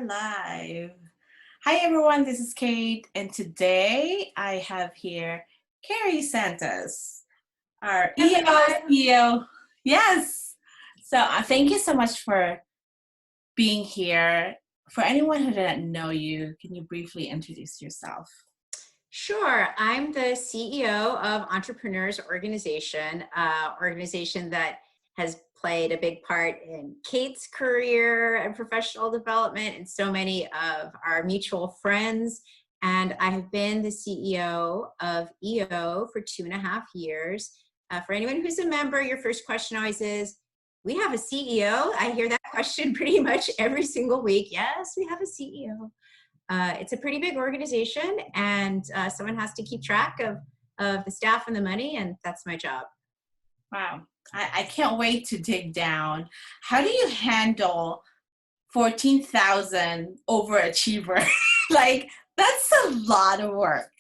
are live. Hi everyone, this is Kate, and today I have here Carrie Santos, our EO Everyone. CEO. Yes. So thank you so much for being here. For anyone who didn't know you, can you briefly introduce yourself? Sure. I'm the CEO of Entrepreneurs Organization, organization that has played a big part in Kate's career and professional development and so many of our mutual friends. And I have been the CEO of EO for 2.5 years. For anyone who's a member, your first question always is, we have a CEO? I hear that question pretty much every single week. Yes, we have a CEO. It's a pretty big organization, and someone has to keep track of the staff and the money, and that's my job. Wow. I can't wait to dig down. How do you handle 14,000 overachiever? Like, that's a lot of work.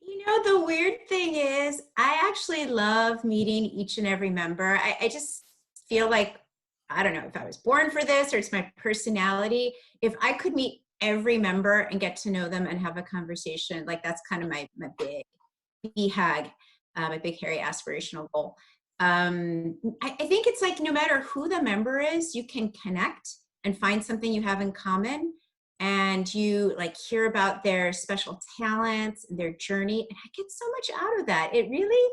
You know, the weird thing is, I actually love meeting each and every member. I just feel like, I don't know if I was born for this or it's my personality. If I could meet every member and get to know them and have a conversation, like that's kind of my big BHAG, my big, hairy aspirational goal. I think it's like no matter who the member is, you can connect and find something you have in common, and you like hear about their special talents and their journey, and I get so much out of that. It really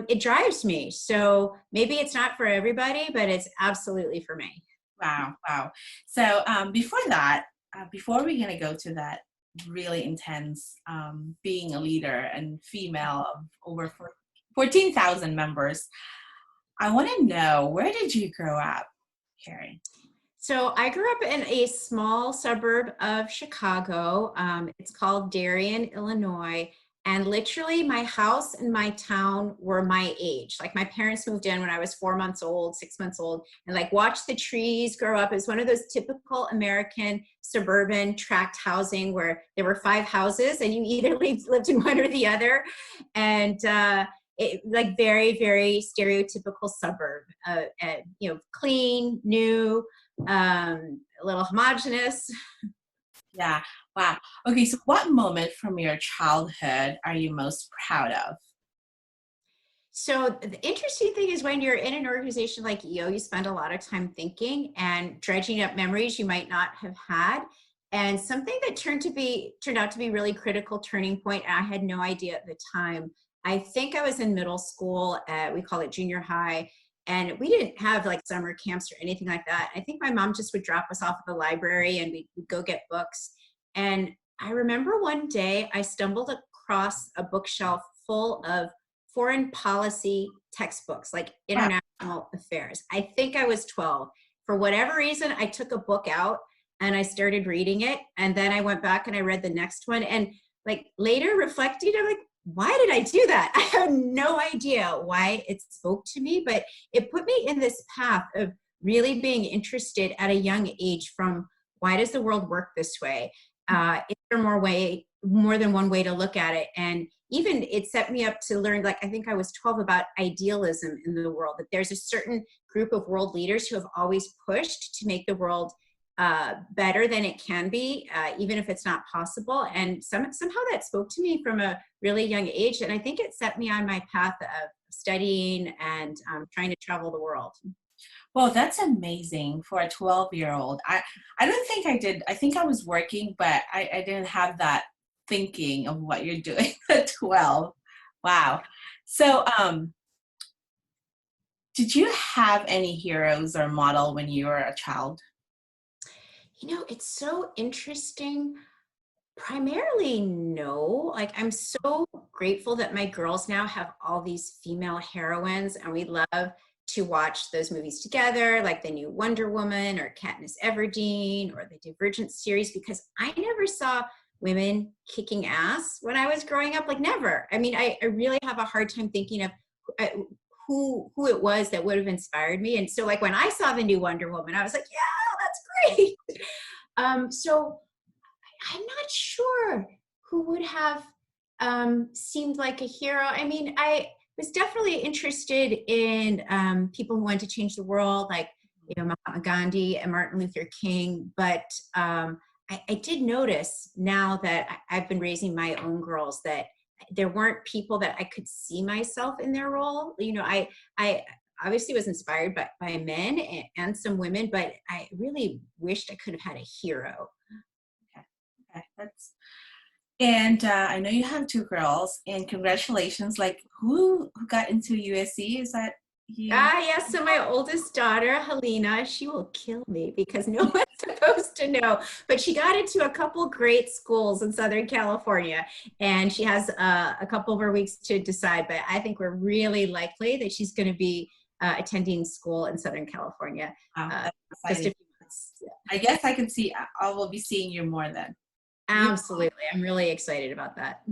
it drives me. So maybe it's not for everybody, but it's absolutely for me. Wow, wow. So before that, before we're going to go to that really intense being a leader and female of over 14,000 members, I want to know, where did you grow up, Carrie? So I grew up in a small suburb of Chicago. It's called Darien, Illinois. And literally my house and my town were my age. Like my parents moved in when I was 4 months old, 6 months old, and like watched the trees grow up. It's one of those typical American suburban tract housing where there were 5 houses and you either lived in one or the other. And it like very, very stereotypical suburb, clean, new, a little homogenous. Yeah, wow. Okay, so what moment from your childhood are you most proud of? So the interesting thing is when you're in an organization like EO, you spend a lot of time thinking and dredging up memories you might not have had. And something that turned out to be really critical turning point, and I had no idea at the time. I think I was in middle school, we call it junior high, and we didn't have like summer camps or anything like that. I think my mom just would drop us off at the library and we'd go get books. And I remember one day I stumbled across a bookshelf full of foreign policy textbooks, like Wow. international affairs. I think I was 12. For whatever reason, I took a book out and I started reading it. And then I went back and I read the next one. And like later reflecting, I'm like, why did I do that? I have no idea why it spoke to me, but it put me in this path of really being interested at a young age from why does the world work this way? Is there more than one way to look at it? And even it set me up to learn, like, I think I was 12, about idealism in the world, that there's a certain group of world leaders who have always pushed to make the world better than it can be, even if it's not possible. And somehow that spoke to me from a really young age. And I think it set me on my path of studying and trying to travel the world. Well, that's amazing for a 12-year-old. I don't think I did. I think I was working, but I didn't have that thinking of what you're doing at 12. Wow. So, did you have any heroes or model when you were a child? You know, it's so interesting. Primarily, no. Like, I'm so grateful that my girls now have all these female heroines, and we love to watch those movies together, like the new Wonder Woman or Katniss Everdeen or the Divergent series, because I never saw women kicking ass when I was growing up. Like, never. I mean, I really have a hard time thinking of uh, who it was that would have inspired me. And so, like, when I saw the new Wonder Woman, I was like, yeah, that's great. So I'm not sure who would have seemed like a hero. I mean, I was definitely interested in people who wanted to change the world, like Mahatma Gandhi and Martin Luther King. But I did notice now that I've been raising my own girls that there weren't people that I could see myself in their role. I obviously was inspired by men and some women, but I really wished I could have had a hero. Okay. Okay. And I know you have two girls, and congratulations. Like, who got into USC? Is that you? Yes. So my oldest daughter, Helena, she will kill me because no one's supposed to know, but she got into a couple great schools in Southern California, and she has a couple more weeks to decide, but I think we're really likely that she's going to be attending school in Southern California. Just a few months. Yeah. I guess I can see, I will be seeing you more then. Absolutely. I'm really excited about that.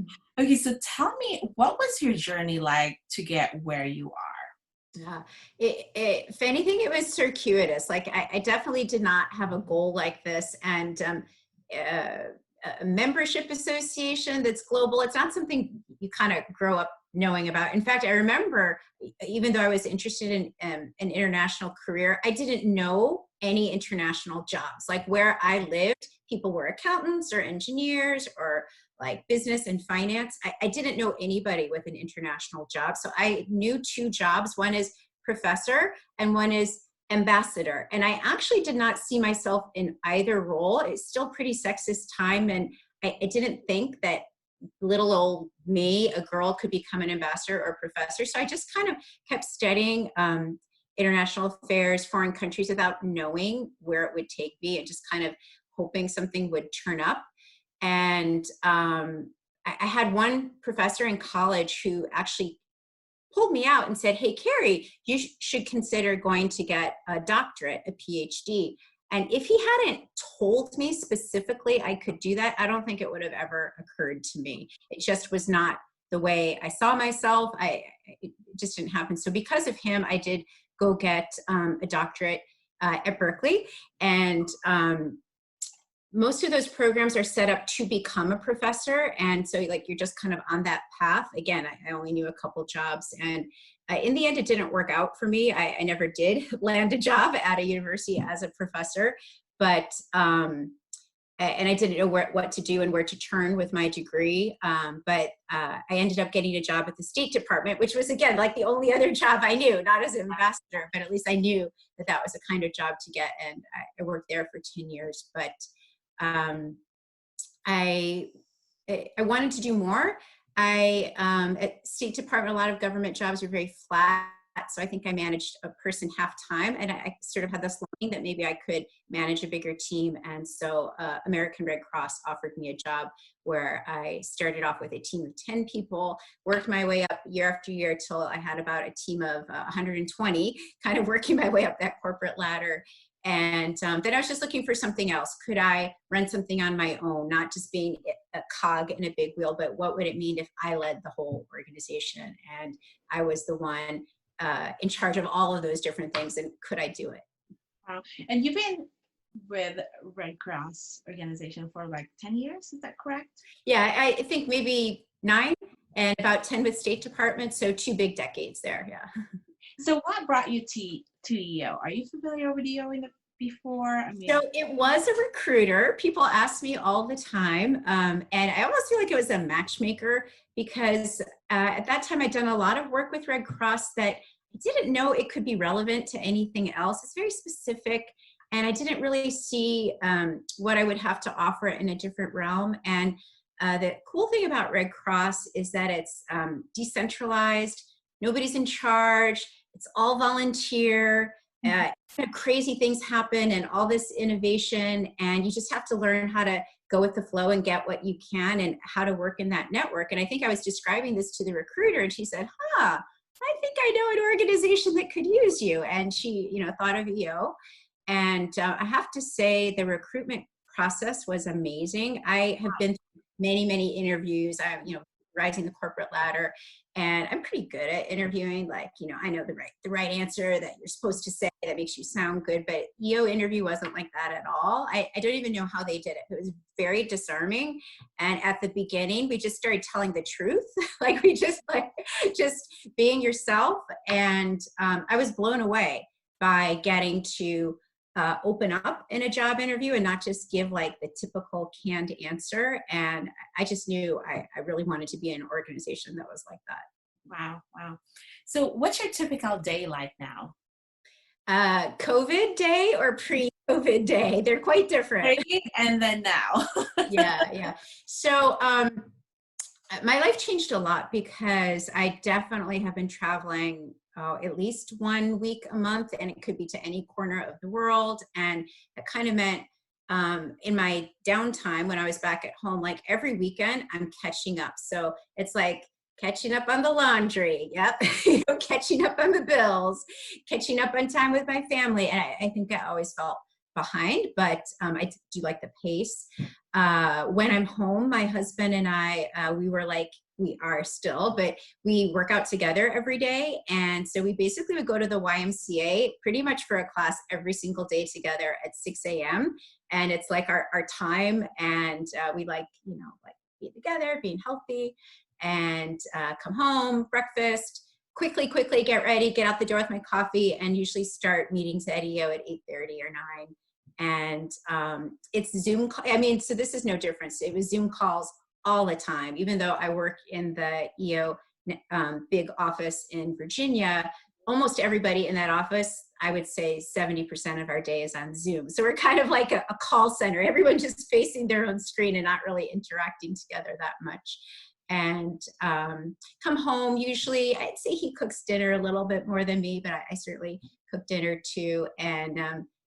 Okay, so tell me, what was your journey like to get where you are? Yeah, if anything, it was circuitous. Like I definitely did not have a goal like this, and a membership association that's global. It's not something you kind of grow up knowing about. In fact, I remember, even though I was interested in an international career, I didn't know any international jobs. Like where I lived, people were accountants or engineers or like business and finance. I didn't know anybody with an international job. So I knew two jobs. One is professor and one is ambassador. And I actually did not see myself in either role. It's still pretty sexist time. And I didn't think that little old me, a girl, could become an ambassador or professor. So I just kind of kept studying international affairs, foreign countries without knowing where it would take me and just kind of hoping something would turn up. And I had one professor in college who actually pulled me out and said, "Hey, Carrie, you should consider going to get a doctorate, a PhD." And if he hadn't told me specifically I could do that, I don't think it would have ever occurred to me. It just was not the way I saw myself. It just didn't happen. So because of him, I did go get a doctorate at Berkeley. And most of those programs are set up to become a professor. And so like, you're just kind of on that path. Again, I only knew a couple jobs, and in the end, it didn't work out for me. I never did land a job at a university as a professor, but, and I didn't know what to do and where to turn with my degree. But I ended up getting a job at the State Department, which was, again, like the only other job I knew, not as an ambassador, but at least I knew that that was a kind of job to get. And I worked there for 10 years, but I wanted to do more. At State Department, a lot of government jobs are very flat. So I think I managed a person half time, and I sort of had this longing that maybe I could manage a bigger team. And so American Red Cross offered me a job where I started off with a team of 10 people, worked my way up year after year till I had about a team of 120, kind of working my way up that corporate ladder. And then I was just looking for something else. Could I run something on my own, not just being a cog in a big wheel, but what would it mean if I led the whole organization and I was the one in charge of all of those different things, and could I do it? Wow. And you've been with Red Cross organization for like 10 years, is that correct? Yeah, I think maybe 9 and about 10 with State Department, so 2 big decades there, yeah. So what brought you to EO? Are you familiar with EO before? I mean, so it was a recruiter. People ask me all the time. And I almost feel like it was a matchmaker because at that time I'd done a lot of work with Red Cross that I didn't know it could be relevant to anything else. It's very specific. And I didn't really see what I would have to offer in a different realm. And the cool thing about Red Cross is that it's decentralized. Nobody's in charge. It's all volunteer. Crazy things happen and all this innovation, and you just have to learn how to go with the flow and get what you can and how to work in that network. And I think I was describing this to the recruiter, and she said, I think I know an organization that could use you. And she, thought of EO. And I have to say the recruitment process was amazing. I have been through many, many interviews. Rising the corporate ladder, and I'm pretty good at interviewing. Like, I know the right answer that you're supposed to say that makes you sound good, but EO interview wasn't like that at all. I don't even know how they did it. It was very disarming. And at the beginning, we just started telling the truth. Like we just being yourself. And I was blown away. by getting to open up in a job interview and not just give like the typical canned answer. And I just knew I really wanted to be in an organization that was like that. Wow. Wow. So what's your typical day like now? COVID day or pre-COVID day? They're quite different. Right? And then now. Yeah, yeah. So my life changed a lot because I definitely have been traveling at least 1 week a month, and it could be to any corner of the world. And it kind of meant in my downtime when I was back at home, like every weekend, I'm catching up. So it's like catching up on the laundry, yep, catching up on the bills, catching up on time with my family. And I think I always felt behind, but I do like the pace. When I'm home, my husband and I, we are still, but we work out together every day. And so we basically would go to the YMCA pretty much for a class every single day together at 6 a.m. And it's like our time. And we like, like being together, being healthy, and come home, breakfast, quickly get ready, get out the door with my coffee, and usually start meetings at EO at 8:30 or 9. And it's Zoom. I mean, so this is no difference. It was Zoom calls all the time, even though I work in the EO big office in Virginia. Almost everybody in that office, I would say 70% of our day is on Zoom. So we're kind of like a call center, everyone just facing their own screen and not really interacting together that much. And come home, usually I'd say he cooks dinner a little bit more than me, but I certainly cook dinner too. And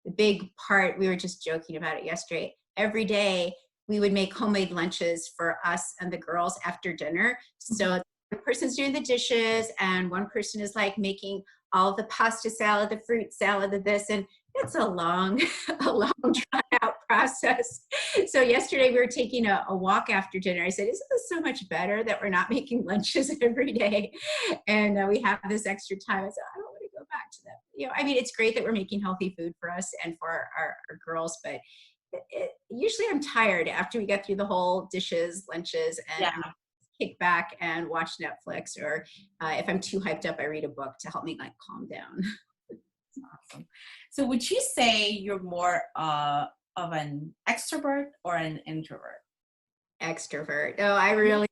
the big part, we were just joking about it yesterday, every day we would make homemade lunches for us and the girls after dinner. So one person's doing the dishes and one person is like making all the pasta salad, the fruit salad, the this, and it's a long drawn out process. So yesterday we were taking a walk after dinner. I said, isn't this so much better that we're not making lunches every day? And we have this extra time. I said, I don't want to go back to that. I mean, it's great that we're making healthy food for us and for our girls, but usually I'm tired after we get through the whole dishes, lunches, and Yeah. I'm kick back and watch Netflix, or if I'm too hyped up, I read a book to help me like calm down. Awesome. So would you say you're more of an extrovert or an introvert? Extrovert. Oh, I really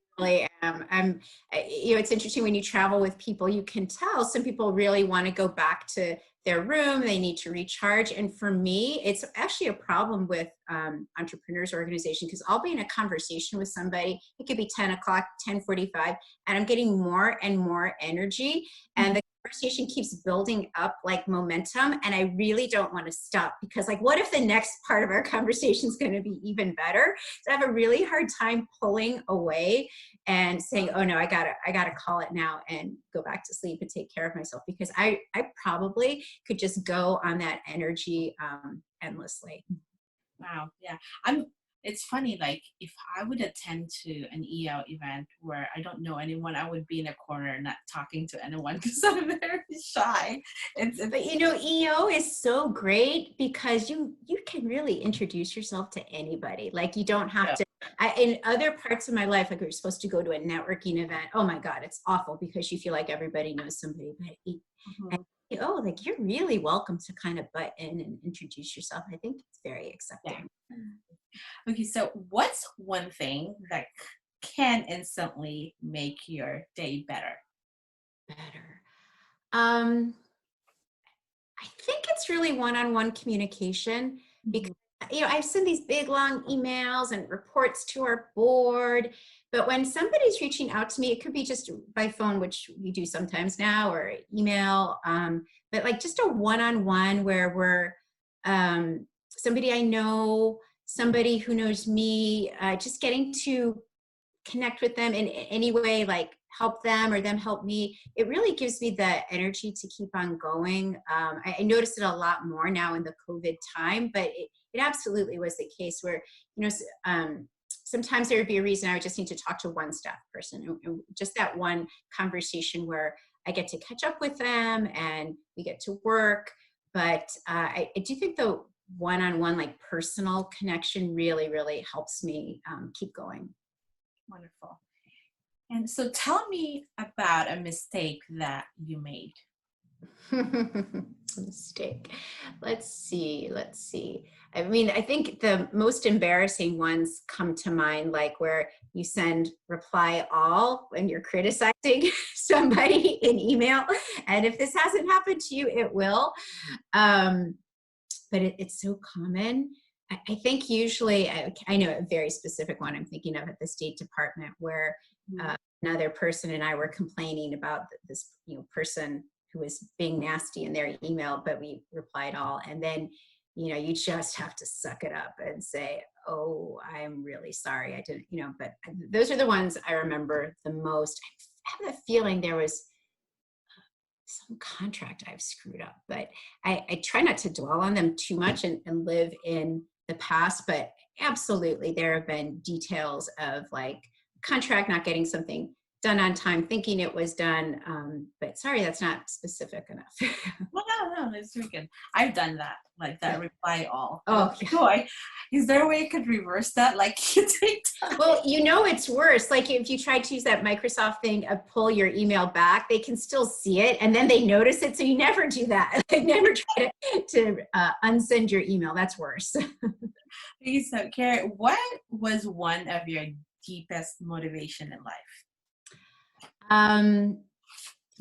am. It's interesting when you travel with people, you can tell some people really want to go back to their room. They need to recharge. And for me, it's actually a problem with entrepreneurs organization, because I'll be in a conversation with somebody. It could be 10 o'clock, 10:45, and I'm getting more and more energy. And the conversation keeps building up like momentum, and I really don't want to stop, because like, what if the next part of our conversation is going to be even better? So I have a really hard time pulling away and saying, oh no, I gotta call it now and go back to sleep and take care of myself, because I probably could just go on that energy endlessly. Wow. Yeah. It's funny, like if I would attend to an EL event where I don't know anyone, I would be in a corner not talking to anyone because I'm very shy. But EO is so great because you can really introduce yourself to anybody. Like you don't have Yeah. to. In other parts of my life, like we were supposed to go to a networking event. Oh my God, it's awful because you feel like everybody knows somebody. But Mhm. like you're really welcome to kind of butt in and introduce yourself. I think it's very Yeah. accepting. Okay. So what's one thing that can instantly make your day better? Better. Um, I think it's really one-on-one communication, because Mhm. I send these big long emails and reports to our board, but when somebody's reaching out to me, it could be just by phone, which we do sometimes now, or email, but like just a one-on-one where we're somebody I know, somebody who knows me, just getting to connect with them in any way, like help them or them help me. It really gives me the energy to keep on going. I noticed it a lot more now in the COVID time, but it absolutely was the case where, sometimes there would be a reason I would just need to talk to one staff person, and just that one conversation where I get to catch up with them and we get to work. But I do think the one-on-one, like personal connection really, really helps me keep going. Wonderful. And so tell me about a mistake that you made. Mistake. Let's see. Let's see. I mean, I think the most embarrassing ones come to mind, like where you send reply all when you're criticizing somebody in email. And if this hasn't happened to you, it will. But it's so common. I think usually, I know a very specific one I'm thinking of at the State Department where another person and I were complaining about this, person who was being nasty in their email, but we replied all. And then, you just have to suck it up and say, oh, I'm really sorry. I didn't, but those are the ones I remember the most. I have a feeling there was some contract I've screwed up, but I try not to dwell on them too much and live in the past, but absolutely there have been details of like contract not getting something done on time, thinking it was done, but sorry, that's not specific enough. Well, no, it's freaking. I've done that, like that reply all. Oh, boy, is there a way I could reverse that? Like you take time. Well, it's worse. Like if you try to use that Microsoft thing of pull your email back, they can still see it and then they notice it. So you never do that. Like never try to unsend your email. That's worse. So, Carrie, what was one of your deepest motivation in life? To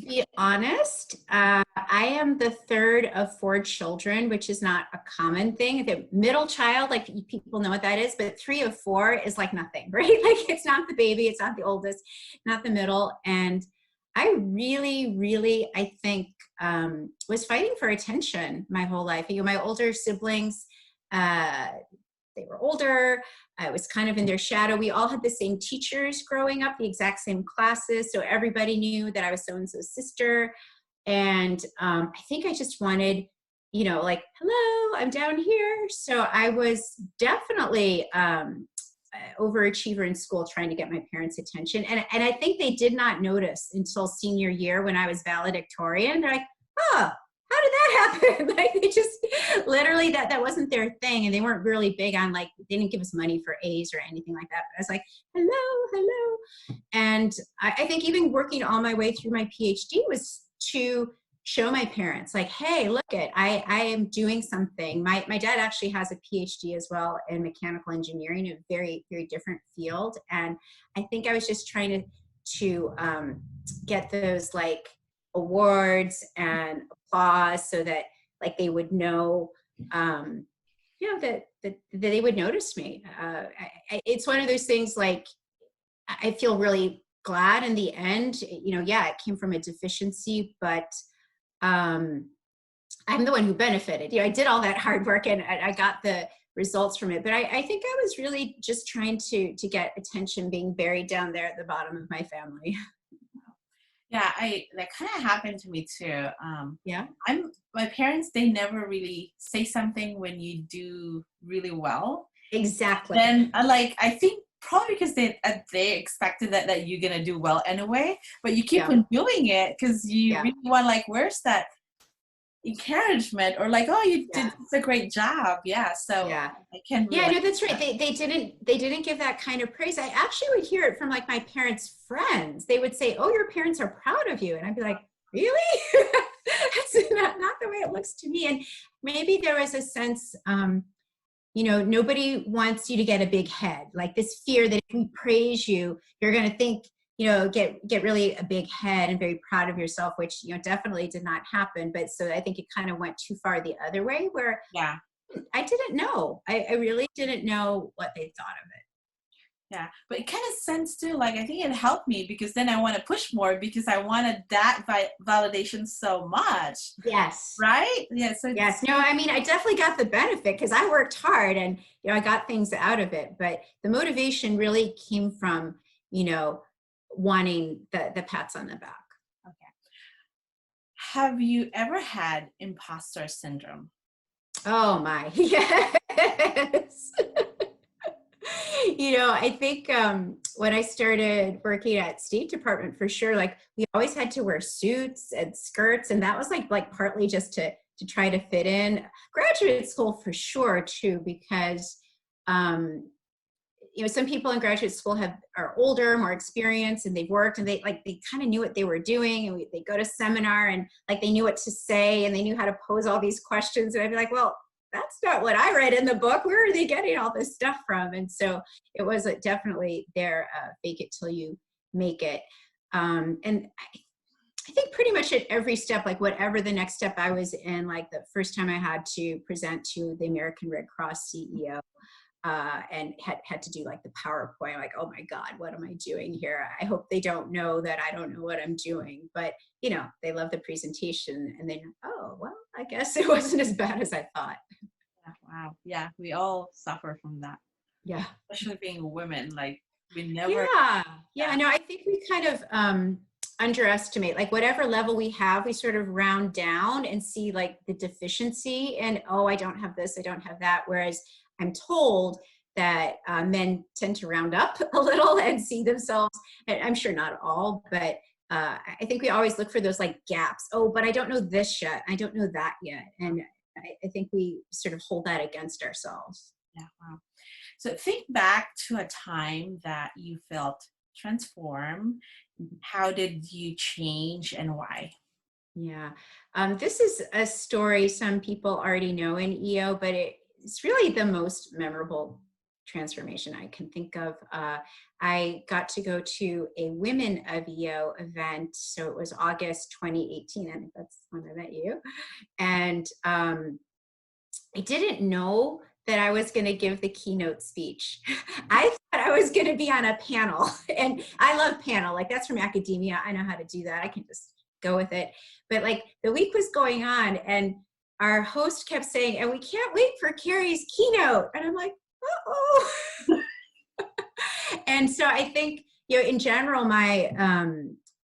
be honest, I am the third of 4 children, which is not a common thing. The middle child, like people know what that is, but 3 of 4 is like nothing, right? Like it's not the baby, it's not the oldest, not the middle. And I really, I think, was fighting for attention my whole life. My older siblings, they were older. I was kind of in their shadow. We all had the same teachers growing up, the exact same classes. So everybody knew that I was so-and-so's sister. And I think I just wanted, like, hello, I'm down here. So I was definitely overachiever in school, trying to get my parents' attention. And I think they did not notice until senior year when I was valedictorian. They're like, oh, how did that happen? Like they just literally that wasn't their thing. And they weren't really big on like, they didn't give us money for A's or anything like that. But I was like, hello. And I think even working all my way through my PhD was to show my parents like, hey, look I am doing something. My dad actually has a PhD as well in mechanical engineering, a very, very different field. And I think I was just trying to get those like awards and applause so that like they would know that they would notice me. It's one of those things like I feel really glad in the end, it came from a deficiency, but I'm the one who benefited. I did all that hard work and I got the results from it, but I think I was really just trying to get attention, being buried down there at the bottom of my family. Yeah, that kind of happened to me too. Yeah. My parents, they never really say something when you do really well. Exactly. Then I think probably because they expected that you're gonna do well anyway, but you keep on doing it because you really want like, where's that encouragement or like, oh, you did a great job. So I can no, that's right. They didn't give that kind of praise. I actually would hear it from like my parents' friends. They would say, oh, your parents are proud of you, and I'd be like, really? That's not the way it looks to me. And maybe there was a sense nobody wants you to get a big head, like this fear that if we praise you, you're going to think get really a big head and very proud of yourself, which, definitely did not happen. But so I think it kind of went too far the other way where I didn't know. I really didn't know what they thought of it. Yeah, but it kind of sense too. Like, I think it helped me because then I want to push more because I wanted that validation so much. Yes. Right? Yeah. So yes. No, I mean, I definitely got the benefit because I worked hard and, I got things out of it. But the motivation really came from, wanting the pats on the back. Okay. Have you ever had imposter syndrome? Oh my, yes. I think when I started working at State Department, for sure, like we always had to wear suits and skirts, and that was like partly just to try to fit in. Graduate school for sure too, because some people in graduate school are older, more experienced, and they've worked, and they kind of knew what they were doing, and they go to seminar and like they knew what to say and they knew how to pose all these questions, and I'd be like, well, that's not what I read in the book. Where are they getting all this stuff from? And so it was definitely their fake it till you make it. And I think pretty much at every step, like whatever the next step I was in, like the first time I had to present to the American Red Cross CEO, and had to do like the PowerPoint, I'm like, oh my God, what am I doing here? I hope they don't know that I don't know what I'm doing. But, they love the presentation, and then, oh, well, I guess it wasn't as bad as I thought. Yeah, wow. Yeah, we all suffer from that. Yeah. Especially being women, like we never. Yeah. No, I think we kind of underestimate, like whatever level we have, we sort of round down and see like the deficiency and, oh, I don't have this, I don't have that. Whereas I'm told that men tend to round up a little and see themselves, and I'm sure not all, but I think we always look for those like gaps. Oh, but I don't know this yet. I don't know that yet. And I think we sort of hold that against ourselves. Yeah, wow. So think back to a time that you felt transformed. How did you change and why? Yeah. This is a story some people already know in EO, but it's really the most memorable transformation I can think of. I got to go to a Women of EO event. So it was August 2018. I think that's when I met you. And I didn't know that I was going to give the keynote speech. I thought I was going to be on a panel, and I love panel. Like that's from academia. I know how to do that. I can just go with it. But like the week was going on, and our host kept saying, and we can't wait for Carrie's keynote. And I'm like, uh-oh. And so I think, in general, my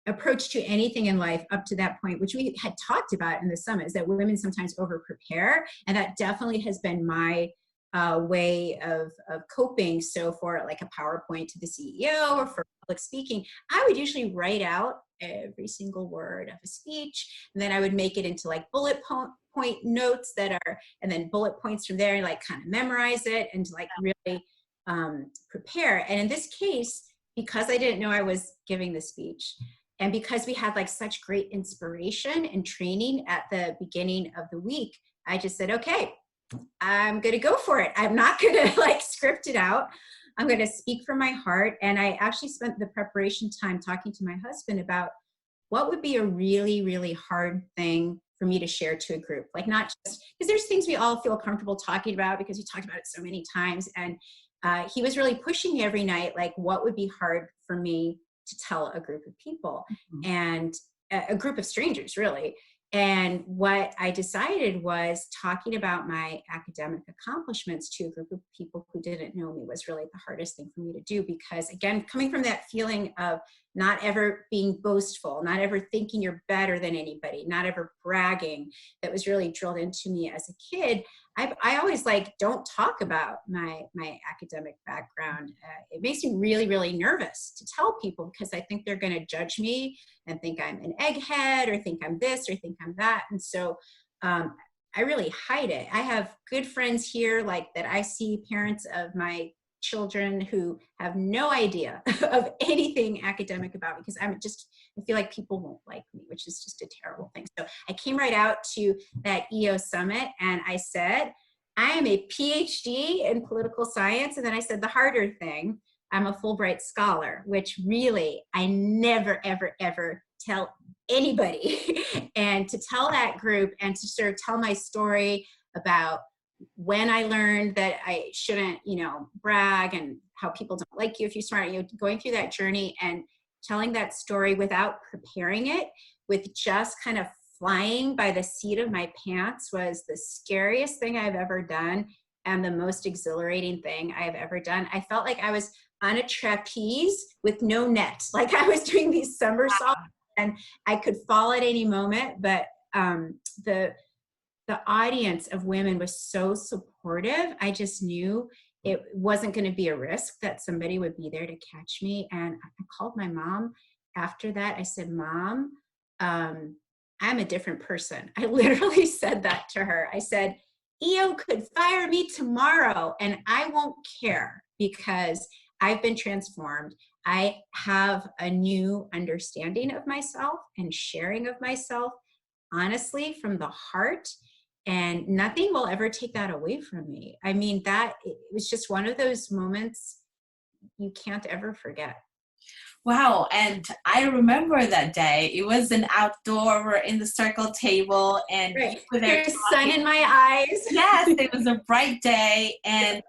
approach to anything in life up to that point, which we had talked about in the summit, is that women sometimes over prepare. And that definitely has been my way of coping. So for like a PowerPoint to the CEO or for public speaking, I would usually write out every single word of a speech, and then I would make it into like bullet point notes and then bullet points from there, and like kind of memorize it and like really prepare. And in this case, because I didn't know I was giving the speech, and because we had like such great inspiration and training at the beginning of the week, I just said, okay, I'm going to go for it. I'm not going to like script it out. I'm going to speak from my heart. And I actually spent the preparation time talking to my husband about what would be a really, really hard thing for me to share to a group. Like not just because there's things we all feel comfortable talking about because we talked about it so many times. And he was really pushing me every night, like what would be hard for me to tell a group of people, and a group of strangers really. And what I decided was talking about my academic accomplishments to a group of people who didn't know me was really the hardest thing for me to do, because again, coming from that feeling of not ever being boastful, not ever thinking you're better than anybody, not ever bragging, that was really drilled into me as a kid. I always like, don't talk about my academic background. It makes me really, really nervous to tell people because I think they're going to judge me and think I'm an egghead or think I'm this or think I'm that. And so I really hide it. I have good friends here like that I see, parents of my children who have no idea of anything academic about me because I feel like people won't like me, which is just a terrible thing. So I came right out to that EO summit and I said, I am a PhD in political science. And then I said the harder thing, I'm a Fulbright scholar, which really I never, ever, ever tell anybody. And to tell that group and to sort of tell my story about when I learned that I shouldn't, brag, and how people don't like you if you're smart, going through that journey and telling that story without preparing it, with just kind of flying by the seat of my pants, was the scariest thing I've ever done and the most exhilarating thing I've ever done. I felt like I was on a trapeze with no net, like I was doing these somersaults and I could fall at any moment, but the audience of women was so supportive. I just knew it wasn't going to be a risk, that somebody would be there to catch me. And I called my mom after that. I said, Mom, I'm a different person. I literally said that to her. I said, EO could fire me tomorrow and I won't care. because I've been transformed. I have a new understanding of myself and sharing of myself, honestly, from the heart. And nothing will ever take that away from me. I mean, that it was just one of those moments you can't ever forget. Wow. And I remember that day. It was an outdoor, we're in the circle table and you Right. were there There's sun talking. in my eyes. Yes, it was a bright day. And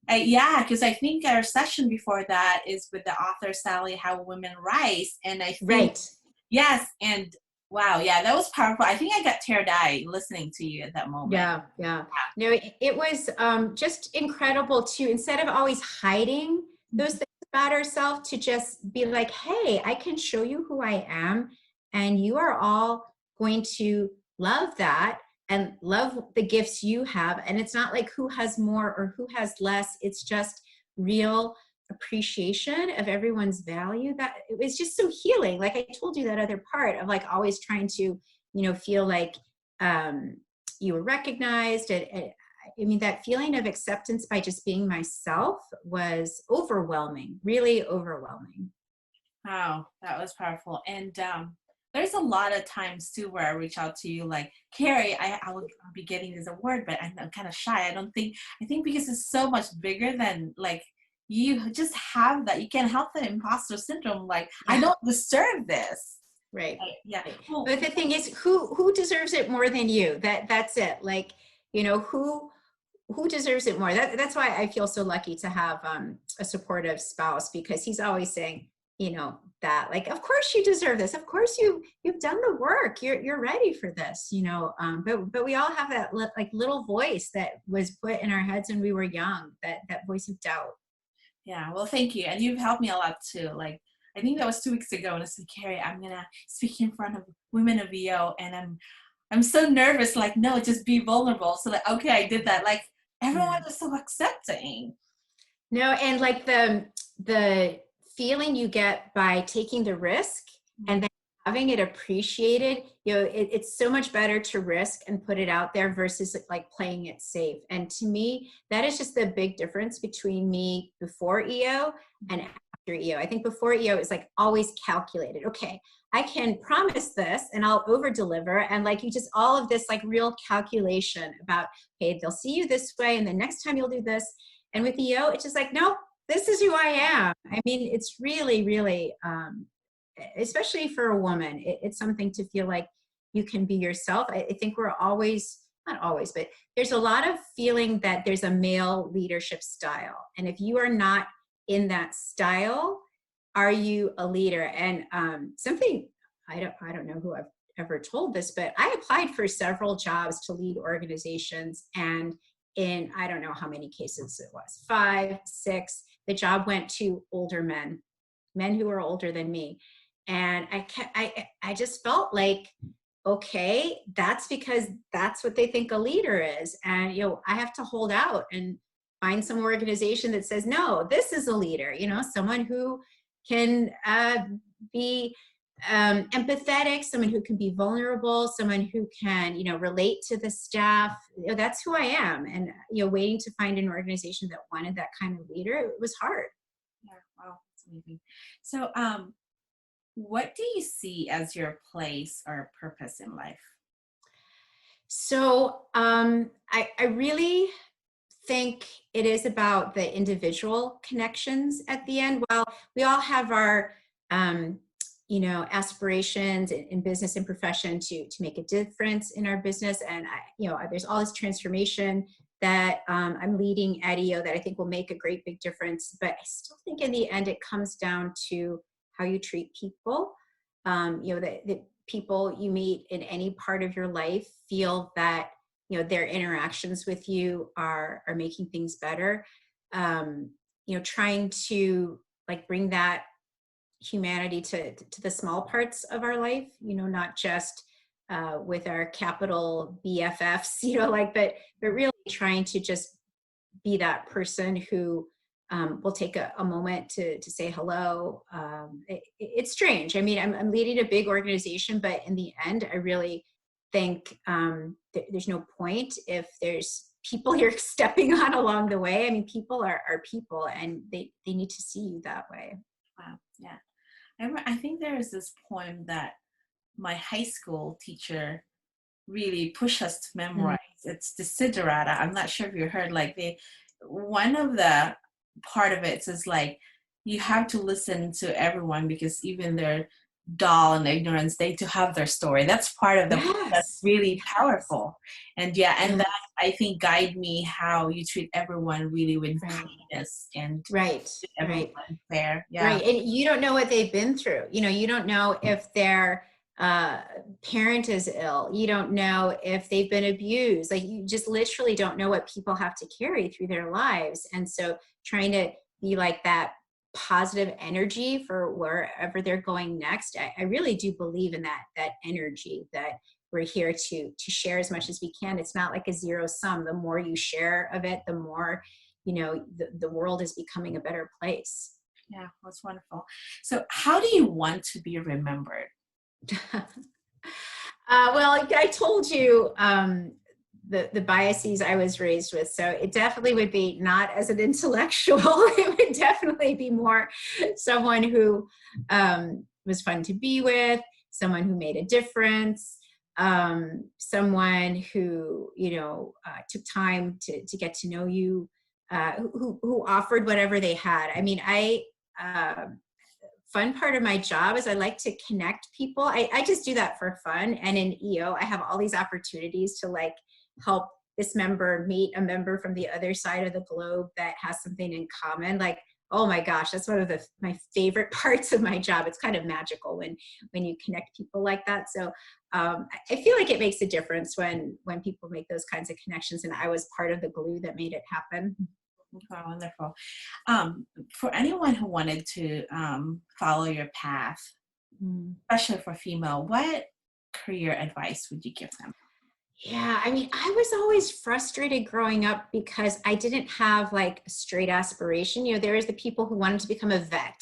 yeah, because I think our session before that is with the author Sally How Women Rise. And I think, Right. yes, and wow, yeah, that was powerful. I think I got teary-eyed listening to you at that moment. Yeah, yeah. No, it was just incredible too. Instead of always hiding those things about ourselves, to just be like, hey, I can show you who I am, and you are all going to love that and love the gifts you have. And it's not like who has more or who has less. It's just real appreciation of everyone's value. That it was just so healing. Like I told you, that other part of like always trying to, feel like you were recognized. I mean, that feeling of acceptance by just being myself was overwhelming, really overwhelming. Wow, that was powerful. And there's a lot of times too where I reach out to you like, Carrie, I'll be getting this award, but I'm kind of shy. I think because it's so much bigger than like, you just have that. You can't help the imposter syndrome. Like, I don't deserve this. Right. Yeah. Right. Well, But the thing is, who deserves it more than you? That's it. Like, who deserves it more? That's why I feel so lucky to have a supportive spouse, because he's always saying, that like, of course you deserve this. Of course you've done the work. You're ready for this. But we all have that like little voice that was put in our heads when we were young. That voice of doubt. yeah. Well, thank you. And you've helped me a lot too. Like, I think that was 2 weeks ago, and I said, Carrie, I'm gonna speak in front of women of EO, and I'm so nervous. Like, no, just be vulnerable. So like, okay, I did that. Like, everyone Yeah. is so accepting. No, and like the feeling you get by taking the risk and then having it appreciated, it's so much better to risk and put it out there versus like playing it safe. And to me, that is just the big difference between me before EO and after EO. I think before EO is like always calculated. Okay, I can promise this and I'll over deliver. And like all of this like real calculation about, okay, they'll see you this way, and the next time you'll do this. And with EO, it's just like, no, this is who I am. I mean, it's really, really, especially for a woman, it's something to feel like you can be yourself. I think we're always, not always, but there's a lot of feeling that there's a male leadership style. And if you are not in that style, are you a leader? And something, I don't know who I've ever told this, but I applied for several jobs to lead organizations, and in I don't know how many cases it was, 5, 6, the job went to older men who were older than me. And I just felt like, okay, that's because that's what they think a leader is. And, I have to hold out and find some organization that says, no, this is a leader, someone who can be empathetic, someone who can be vulnerable, someone who can, relate to the staff. That's who I am. And, waiting to find an organization that wanted that kind of leader, it was hard. Yeah, wow, that's amazing. So, what do you see as your place or purpose in life? So I really think it is about the individual connections at the end. While we all have our, aspirations in business and profession to make a difference in our business, and there's all this transformation that I'm leading at EO that I think will make a great big difference. But I still think in the end it comes down to how you treat people. The people you meet in any part of your life feel that their interactions with you are making things better. Trying to like bring that humanity to the small parts of our life, not just with our capital BFFs, but really trying to just be that person who will take a moment to say hello. It's strange. I mean, I'm leading a big organization, but in the end, I really think there's no point if there's people you're stepping on along the way. I mean, people are people, and they need to see you that way. Wow. Yeah. I think there is this poem that my high school teacher really pushed us to memorize. It's Desiderata. I'm not sure if you heard, like, one of the part of it says, like, you have to listen to everyone because even they're dull and ignorance, they to have their story. That's part of the book that's really powerful. And that, I think, guide me how you treat everyone really with kindness and everyone fair. Right. And you don't know what they've been through. You don't know if their parent is ill. You don't know if they've been abused. Like, you just literally don't know what people have to carry through their lives. And so trying to be like that positive energy for wherever they're going next, I really do believe in that energy, that we're here to share as much as we can. It's not like a zero sum. The more you share of it, the more, the world is becoming a better place. Yeah, that's wonderful. So how do you want to be remembered? Well, I told you the biases I was raised with. So it definitely would be not as an intellectual. It would definitely be more someone who was fun to be with, someone who made a difference, someone who, took time to get to know you, who offered whatever they had. I mean, fun part of my job is I like to connect people. I just do that for fun. And in EO, I have all these opportunities to, like, help this member meet a member from the other side of the globe that has something in common. Like, oh my gosh, that's one of my favorite parts of my job. It's kind of magical when you connect people like that. So I feel like it makes a difference when people make those kinds of connections, and I was part of the glue that made it happen. Oh, wonderful. For anyone who wanted to follow your path, especially for female, what career advice would you give them? Yeah, I mean, I was always frustrated growing up because I didn't have, like, a straight aspiration. There is the people who wanted to become a vet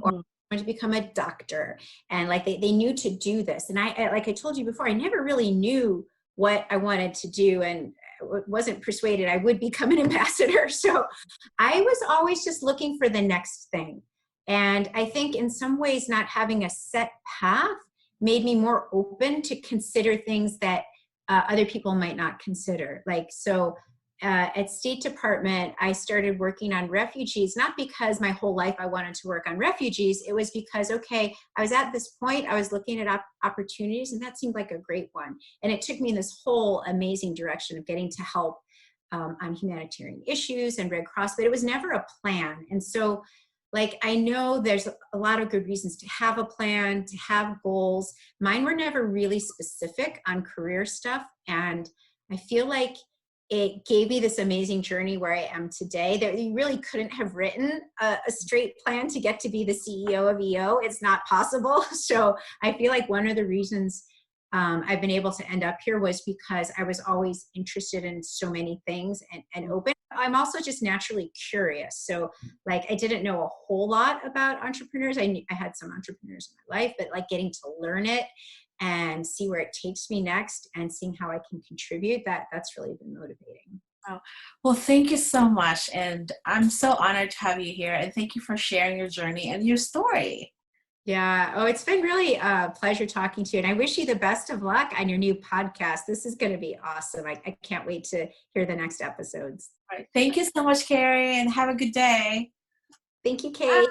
or wanted to become a doctor, and, like, they knew to do this. And I, like I told you before, I never really knew what I wanted to do, and wasn't persuaded I would become an ambassador. So I was always just looking for the next thing. And I think in some ways, not having a set path made me more open to consider things that other people might not consider. Like, so at State Department, I started working on refugees, not because my whole life I wanted to work on refugees. It was because, okay, I was at this point, I was looking at opportunities, and that seemed like a great one. And it took me in this whole amazing direction of getting to help on humanitarian issues and Red Cross, but it was never a plan. And so, like, I know there's a lot of good reasons to have a plan, to have goals. Mine were never really specific on career stuff. And I feel like it gave me this amazing journey where I am today. That you really couldn't have written a straight plan to get to be the CEO of EO. It's not possible. So I feel like one of the reasons I've been able to end up here was because I was always interested in so many things and open. I'm also just naturally curious. So, like, I didn't know a whole lot about entrepreneurs. I had some entrepreneurs in my life, but, like, getting to learn it and see where it takes me next and seeing how I can contribute, that's really been motivating. Oh, well, thank you so much. And I'm so honored to have you here. And thank you for sharing your journey and your story. Yeah. Oh, it's been really a pleasure talking to you. And I wish you the best of luck on your new podcast. This is going to be awesome. I can't wait to hear the next episodes. All right. Thank you so much, Carrie, and have a good day. Thank you, Kate.